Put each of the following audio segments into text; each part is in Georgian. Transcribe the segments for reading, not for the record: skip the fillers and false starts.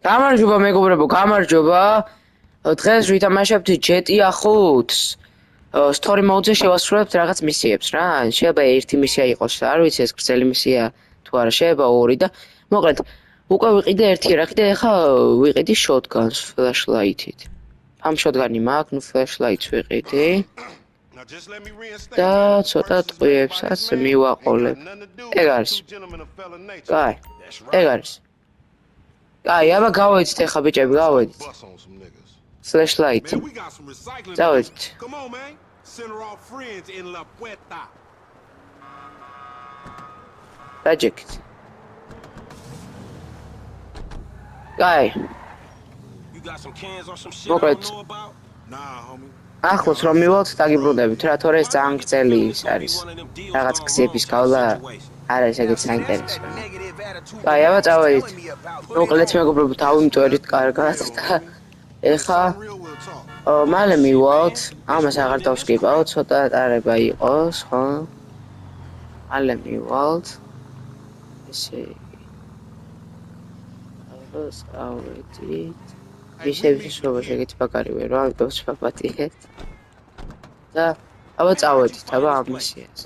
გამარჯობა მეგობრებო, გამარჯობა. დღეს ვითამაშებთ GTA 5-ს. Story mode-ზე შევასრულებთ რაღაც მისიებს რა. შეიძლება ერთი მისია იყოს, არ ვიცი ეს გრძელი მისია თუ არა, შეიძლება ორი და მოკლედ უკვე ვიყიდე ერთი რა, კიდე ახლა ვიყიდი shotguns flashlight-ით. ამ shotgun-ი მაქვს, ნუ flashlight-ს ვიყიდი. და ცოტა ტყვიებსაც მივაყოლებ. ეგ არის. კაი. ეგ არის. Ay, აბა გავედით ახლა ბიჭები, გავედით. Flashlight. დავედით. დაჯექით. Ay. მოკლედ. ახლოს რომ მივალთ დაგიბრუნდებით რა, თორე ეს ძალიან გრძელი არის. რაღაც გზების გავლა არ არის ეგეც საინტერესო. Ay, აბა წავედით. მოკლედ მეგობრებო, დავიმტვერით კარგად და ეხა მალე მივალთ, ამას აღარ დავსკიპავ, ცოტა ატარება იყოს, ხო? მალე მივალთ. ესე იგი. აბა წავედით. ვიშების შრობა შეგეთ ბაკარივე რა, ამიტომ შევაპატიეთ. და აბა წავედით, აბა ამ მისიას.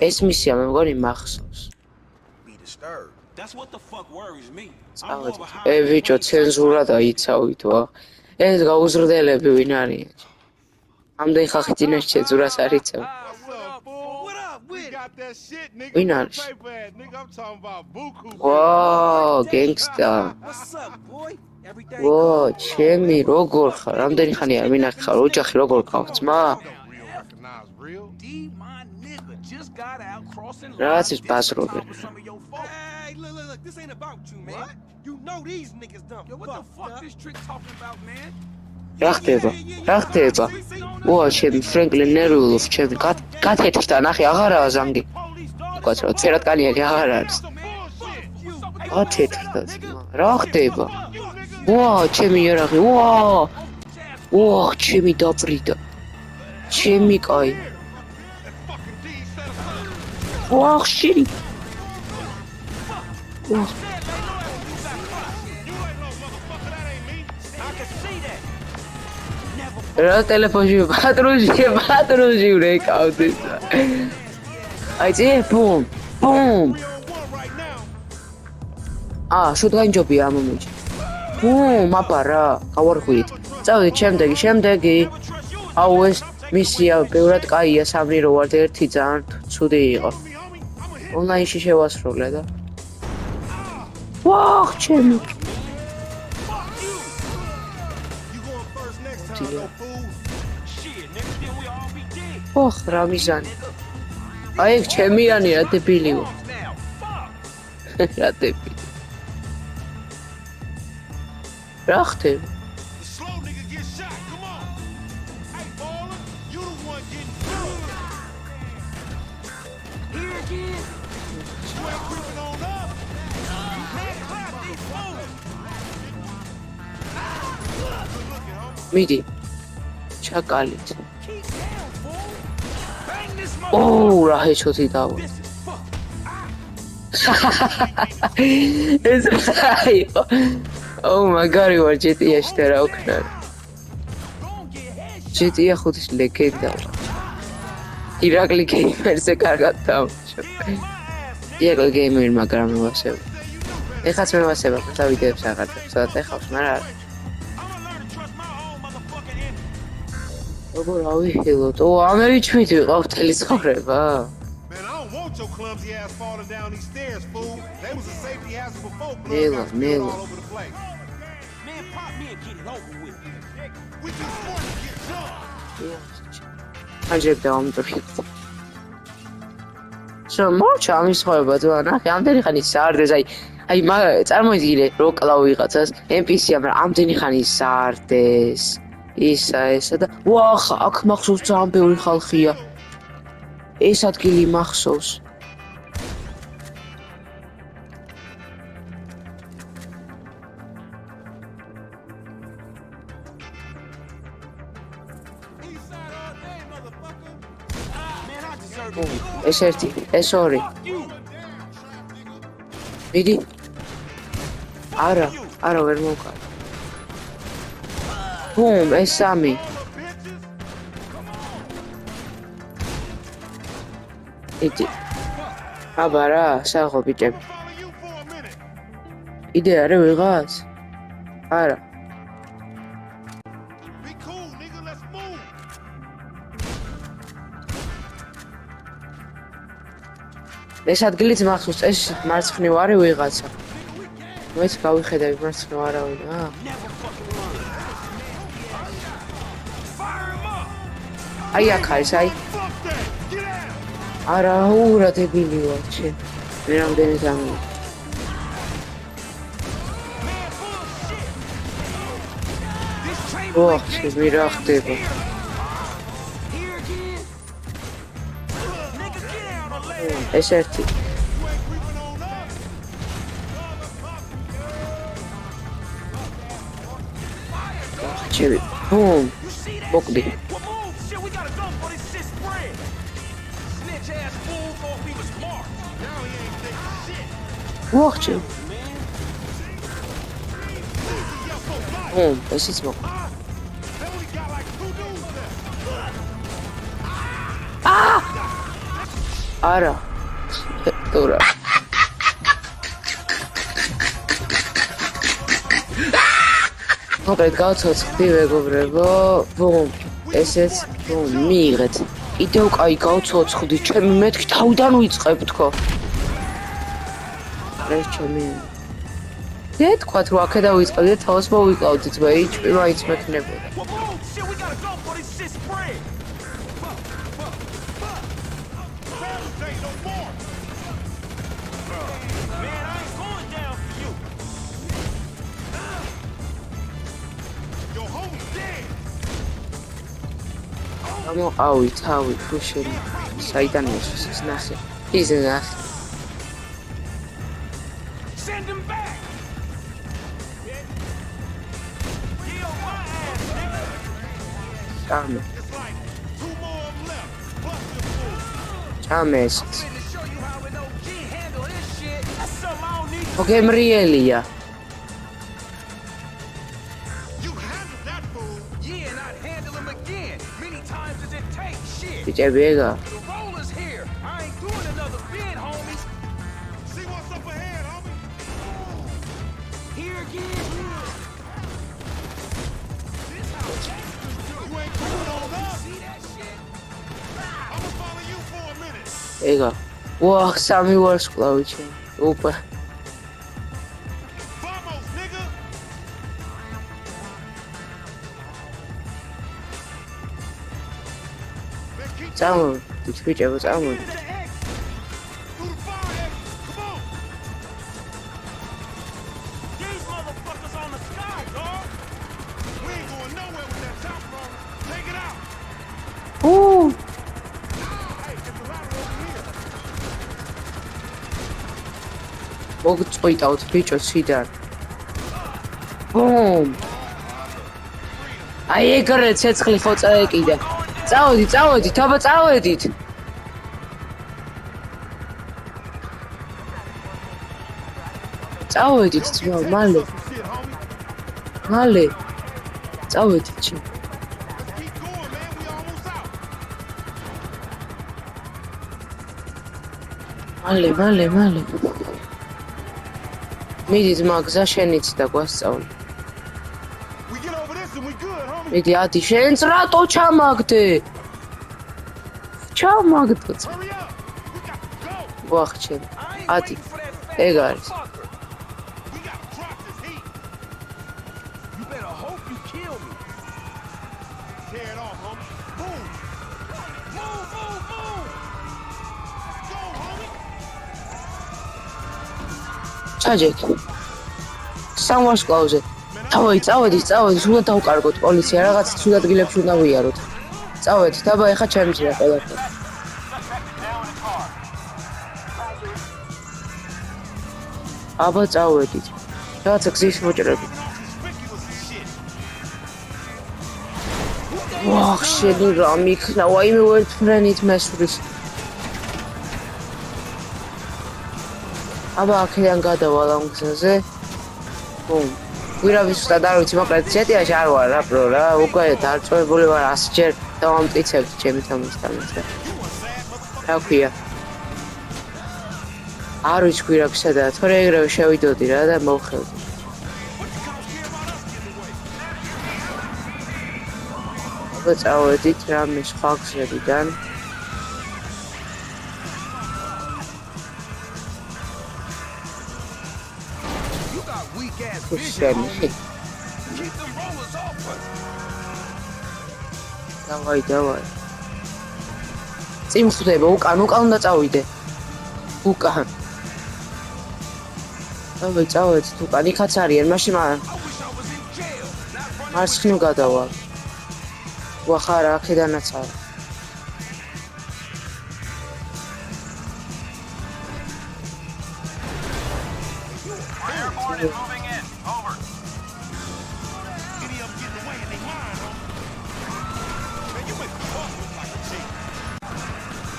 ეს მისია მე მგონი მახსოვს. ბიჭო, ცენზურა დაიცავით ვა. ეს გაუზრდელები ვინ არიან? ამდენ ხალხი წინაშე ცენზურას არ იცავ. ვინ არის? ვაუ, გენგსტა. ვაუ, ჩემი როგორ ხარ? რამდენი ხანია მინახე ხარ? ოჯახი როგორ ყავს, ძმა? That's his password. This ain't about you, man. You know these niggas dumb. Yo, what the fuck this trick talking about, man? Rachtiva. Ვა, ჩემი ფრენკლინ ნერულოვ, ჩემი გათეთქდა, ნახე, აღარაა ზანგი. კაცო, ცერატკანიანი აღარ არის. გათეთქდა, რა ხდება? ვა, ჩემი იარაღი, ვა! ვა, ჩემი დაპრიდა. ჩემი კაი. ვა, ხშირი. რა ტელეფონში პატრონში ვრეკავდეს. აი ძე, ბუმ. შოტგან ჯობია ამ მომენტში. ბუმ, აბა რა, გავარღვით. წავედით შემდეგი. აუ ეს მისია ბევრად კაია, სამი რო ვარ და ერთი ძალიან ცუდი იყო. ონლაინში შევასრულე და ვახ, ჩემი. ოხ, რა მიზანი. აი ეგ ჩემიანი რა დებილი ვარ. რა დებილი. რა ხდება? მიდი. ჩაკალით. ოუ, რა ჰეჩოთი დავა. ეს აიო. ოუ, მაგარი ვარ GTA-ში და რა ვქნა. GTA 5-ის ლეგენდა. ირაკლი გეიმერზე კარგად დავუშვ. ირაკლი გეიმერი მაგრამ მევასება. ეხაც მევასება, და ვიდეოებს აღარდებს, სადაც ეხავს, მაგრამ როგორ ავიხილოთ? ო, ამერიჩვით ვიყავ თელი ცხოვრება. Your clumsy ass falling down these stairs, fool. They was a safety hazard before. Nela. All over the place. Man, pop me and get it over with. We just want to get done. აჯერ დავამტვირთი. შემოჩა ამის ხოება თუ არა, ამდენი ხანი საარდეს, აი წარმოიდგინე, რო კლავ ვიღაცას, NPC-ა, მაგრამ ამდენი ხანი საარდეს. ისა და ვახ, აქ მახსოვს ძალიან ბევრი ხალხია. ეს ადგილი მახსოვს. ეს ერთი, ეს ორი. მიდი. არა ვერ მოვკარ. ბუმ, ეს 3. იდი. აბა რა, საღო ბიჭები. იდე არა ვიღაც? არა. ეს ადგილიც მახსოვს, ეს მარცხნივ არის ვიღაცა. მეც გავიხედავ მარცხნივ არავინ, აი აქ არის, აი. არა, ურა დებილი ვარ, შენ. მე რამდენი გამი. ოხ, მე რა ხდება? ეს ერთი. ჩევი. ბუმ. მოკვდი. ოხ. ბუმ, ესეც მოკვდი. არა. დურა. მოკლედ გავცოცხლდი მეგობრებო. ბუმ. ესეც ბუმ მიიღეთ. კიდევ კაი გავცოცხლდი. ჩემი მეთქი თავიდან ვიწყებ თქო. ეს ჩემი. დე თქვათ რომ აქედა ვიწყებდი და თავს მოვიკლავდით, ბეიჭი მაინც მექნებოდა. მოყავი თავი ფუშელი საიდან მოსვეს ნახე ის ნახე ჩამეს მოგემრიელია Bitte Vega. Vega. Wow, Sammy was close. Opa. Someone, it's which I was someone. Ooh. Mogut's wait out, bitch, or see that. Boom. I got it, says Clifford's either. წავედი, თაბა წავედით. წავედით, ძმა, მალე. წავედით, ჩი. მალე. მიდი ძმა, გზა შენიც და გვასწავლე. მიდი ადი შენც რატო ჩამაგდე? ვახჩენ. ადი. ეგ არის. ჩაჯეთ. სამვარსკვლავზე. წავედი, უნდა დავკარგოთ პოლიცია, რაღაც ცუდ ადგილებში უნდა ვიაროთ. წავედი, დაბა ეხა ჩემზეა ყველაფერი. აბა წავედით. რაღაცა გზის მოჭრები. ვახ, შენი რა მიქნა, ვაიმე ვერტფრენით მესვრის. აბა აქედან გადავალ ამ გზაზე. ბუმ. გვირაბის უბრალოდ არ ვიცი, მოკლედ ჩეტიაში არ ვარ რა bro რა. უკვე დარწმუნებული ვარ 100 ჯერ დავამტკიცებთ ჩემი თამაშს და. რა ქვია? არ ვიცი გვირაბი სადაა, თორე ეგრევე შევიდოდი რა და მოვხევდი. წავედით რამე სხვა გზებიდან. დავაი. წინ ხდება, უკან უნდა წავიდე. უკან. წავედით უკან, იქაც არიან, მაშინ მარცხნივ გადავალ. ვახარა, აქედანაც არა.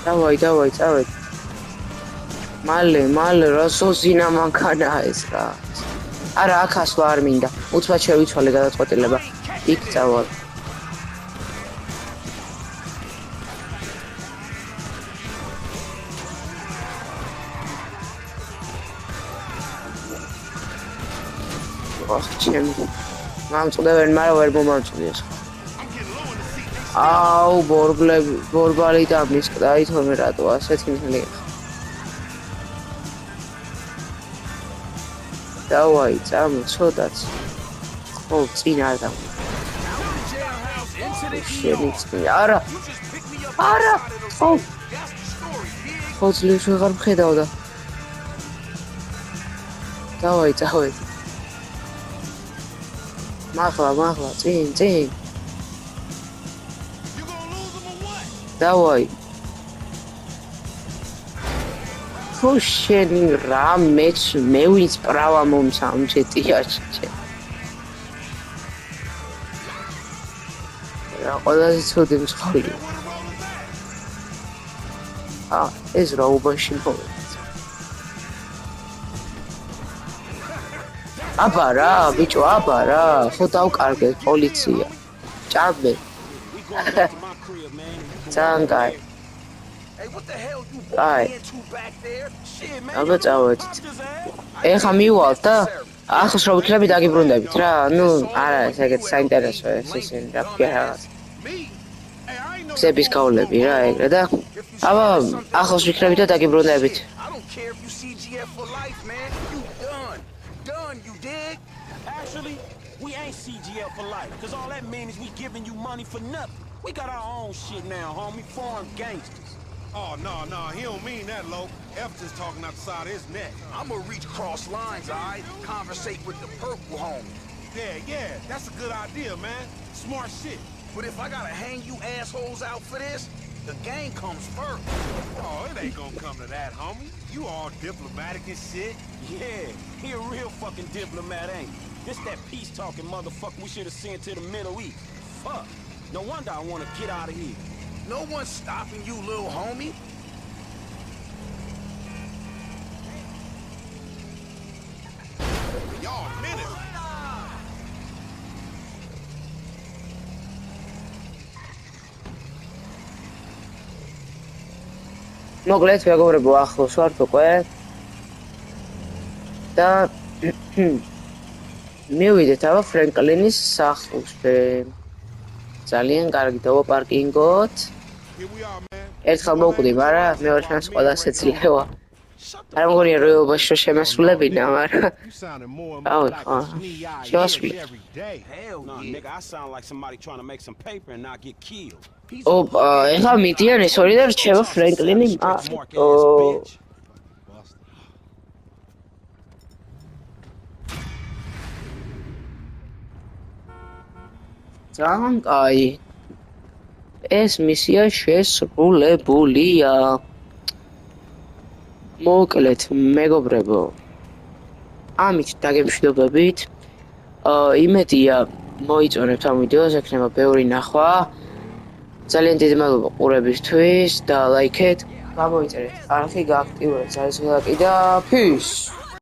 დავაი, წავედ. მალე, რა სოზინა მანქანაა ეს რა. არა, აქ ასვლა არ მინდა. უცბად შევიცვალე გადაწყვეტილება. იქ წავალ. ჩემი მამწყდევენ, მაგრამ ვერ მომამწყდეს. აუ, ბორბალი და მისკდა, ითომე რატო ასეთი მელი. დავაი, წამო, ცოტაც. ხო, წინ არ და. არა. ხო, ძლივს ვეღარ მხედავ და. დავაი, წავედ. მაღლა, წინ. დავაი. ხო შენი რა მეც მე ვინც პრავა მომსამჯეტიაში. რა ყველაზე ცუდი მსხვილი. ეს რა უბანში მოვიდა. აბა რა, ბიჭო, ხო დავკარგეთ პოლიცია. ჭამე. ძალიან კაი. აბა წავედით. ეხა მივალთ და ახლოს რო ვიქნები დაგიბრუნდებით რა. არა, ეს ეგეთ საინტერესო ეს ისინი რა ქვია რაღაც. გზების გავლები რა ეგრე და აბა ახლოს ვიქნები და დაგიბრუნდებით. Actually, we ain't CGL for life, cause all that means is we giving you money for nothing. We got our own shit now, homie. Foreign gangsters. Oh, no, he don't mean that, Lo. F just talking outside his neck. I'ma reach cross lines, alright? Conversate with the purple homie. Yeah, that's a good idea, man. Smart shit. But if I gotta hang you assholes out for this, the game comes first. Oh, it ain't gonna come to that, homie. You all diplomatic and shit. Yeah, he a real fucking diplomat, ain't he? This that peace-talking motherfucker we should have sent to the Middle East. Fuck. No wonder I want to get out of here. No one's stopping you, little homie. Y'all minutes. მოკლედ მეგობრებო, ახლოს ვართ უკვე. და მივიდეთ აბა ფრენკლინის სახლში. ძალიან კარგი დავაპარკინგოთ. ერთხელ მოვკვდი, მაგრამ მეორე შანს ყველას ეძლევა. არ მგონია რეალობაში რომ შემასრულებინა, მაგრამ აუ, შემასრულე. Hell no, nigga, I sound like somebody trying to make some paper and not get killed. ოპა, ეხლა მიდიან ეს ორი და რჩება ფრენკლინი. ძალიან კაი. ეს მისია შესრულებულია. მოკლედ, მეგობრებო. ამით დაგემშვიდობებით. იმედია მოიწონებთ ამ ვიდეოს, ექნება ბევრი ნახვა. ძალიან დიდი მადლობა ყურებისთვის და ლაიქეთ, გამოიწერეთ არხი, გააქტიურეთ ზარისხილაკი და peace.